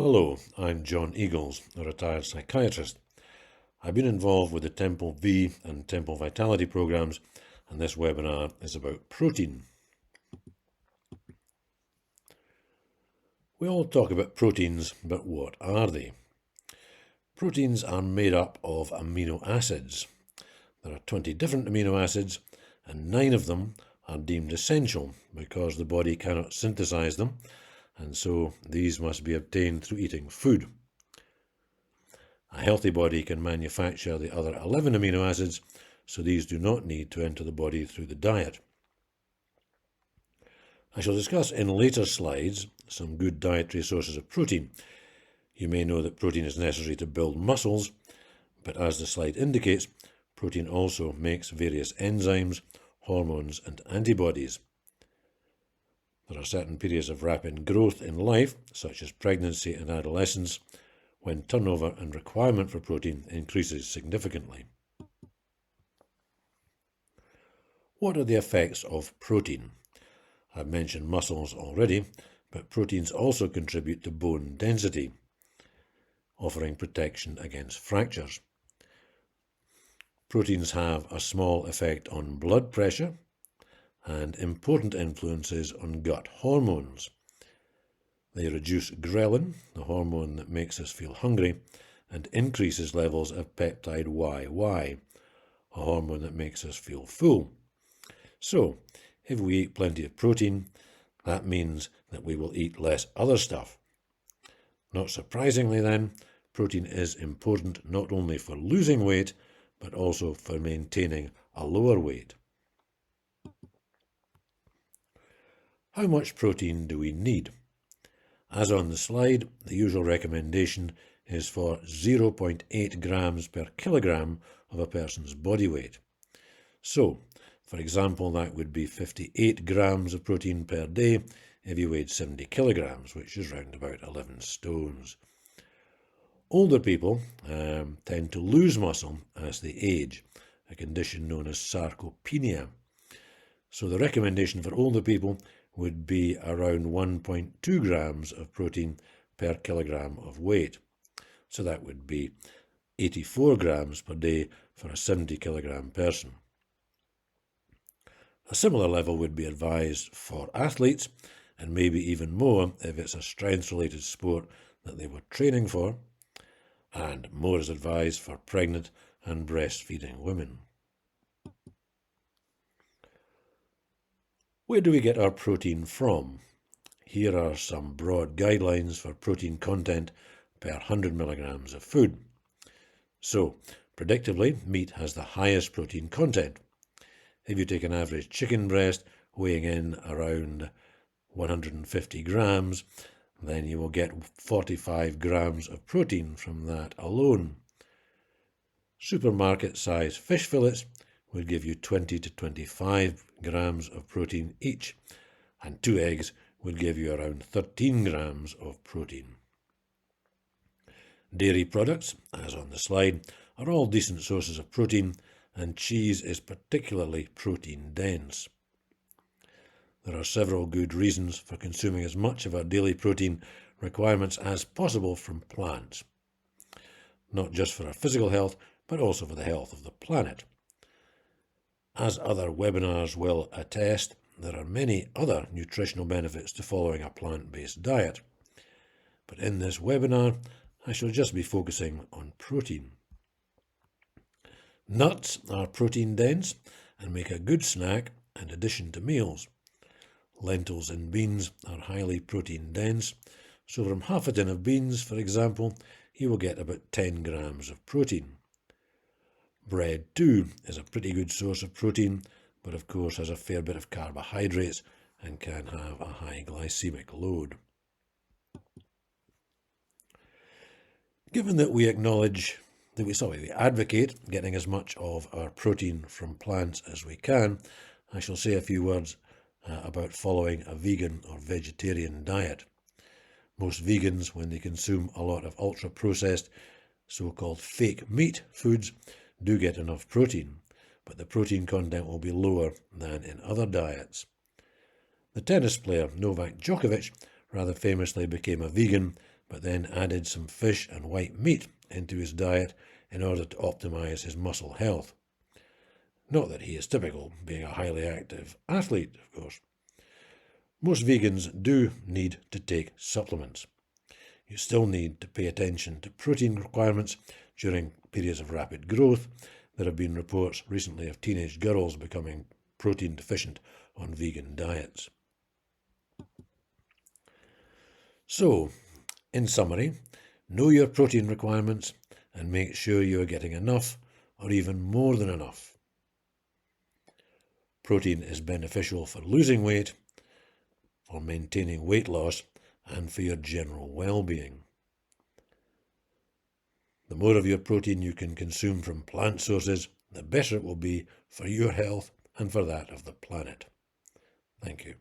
Hello, I'm John Eagles, a retired psychiatrist. I've been involved with the Temple V and Temple Vitality programs, and this webinar is about protein. We all talk about proteins, but what are they? Proteins are made up of amino acids. There are 20 different amino acids, and 9 of them are deemed essential because the body cannot synthesize them, and so these must be obtained through eating food. A healthy body can manufacture the other 11 amino acids, so these do not need to enter the body through the diet. I shall discuss in later slides some good dietary sources of protein. You may know that protein is necessary to build muscles, but as the slide indicates, protein also makes various enzymes, hormones, and antibodies. There are certain periods of rapid growth in life, such as pregnancy and adolescence, when turnover and requirement for protein increases significantly. What are the effects of protein? I've mentioned muscles already, but proteins also contribute to bone density, offering protection against fractures. Proteins have a small effect on blood pressure and important influences on gut hormones. They reduce ghrelin, the hormone that makes us feel hungry, and increases levels of peptide YY, a hormone that makes us feel full. So, if we eat plenty of protein, that means that we will eat less other stuff. Not surprisingly then, protein is important not only for losing weight, but also for maintaining a lower weight. How much protein do we need? As on the slide, the usual recommendation is for 0.8 grams per kilogram of a person's body weight. So, for example, that would be 58 grams of protein per day if you weighed 70 kilograms, which is round about 11 stones. Older people tend to lose muscle as they age, a condition known as sarcopenia. So the recommendation for older people would be around 1.2 grams of protein per kilogram of weight. So that would be 84 grams per day for a 70 kilogram person. A similar level would be advised for athletes, and maybe even more if it's a strength-related sport that they were training for, and more is advised for pregnant and breastfeeding women. Where do we get our protein from? Here are some broad guidelines for protein content per 100 milligrams of food. So, predictably, meat has the highest protein content. If you take an average chicken breast weighing in around 150 grams, then you will get 45 grams of protein from that alone. Supermarket-sized fish fillets would give you 20 to 25 grams of protein each, and 2 eggs would give you around 13 grams of protein. Dairy products, as on the slide, are all decent sources of protein, and cheese is particularly protein dense. There are several good reasons for consuming as much of our daily protein requirements as possible from plants, not just for our physical health, but also for the health of the planet. As other webinars will attest, there are many other nutritional benefits to following a plant-based diet. But in this webinar, I shall just be focusing on protein. Nuts are protein dense and make a good snack and addition to meals. Lentils and beans are highly protein dense, so from half a tin of beans, for example, you will get about 10 grams of protein. Bread, too, is a pretty good source of protein, but of course has a fair bit of carbohydrates and can have a high glycemic load. Given that we advocate getting as much of our protein from plants as we can, I shall say a few words about following a vegan or vegetarian diet. Most vegans, when they consume a lot of ultra-processed, so-called fake meat foods, do get enough protein, but the protein content will be lower than in other diets. The tennis player Novak Djokovic rather famously became a vegan but then added some fish and white meat into his diet in order to optimize his muscle health. Not that he is typical, being a highly active athlete, of course. Most vegans do need to take supplements. You still need to pay attention to protein requirements during periods of rapid growth. There have been reports recently of teenage girls becoming protein deficient on vegan diets. So, in summary, know your protein requirements and make sure you are getting enough or even more than enough. Protein is beneficial for losing weight, for maintaining weight loss, and for your general well-being. The more of your protein you can consume from plant sources, the better it will be for your health and for that of the planet. Thank you.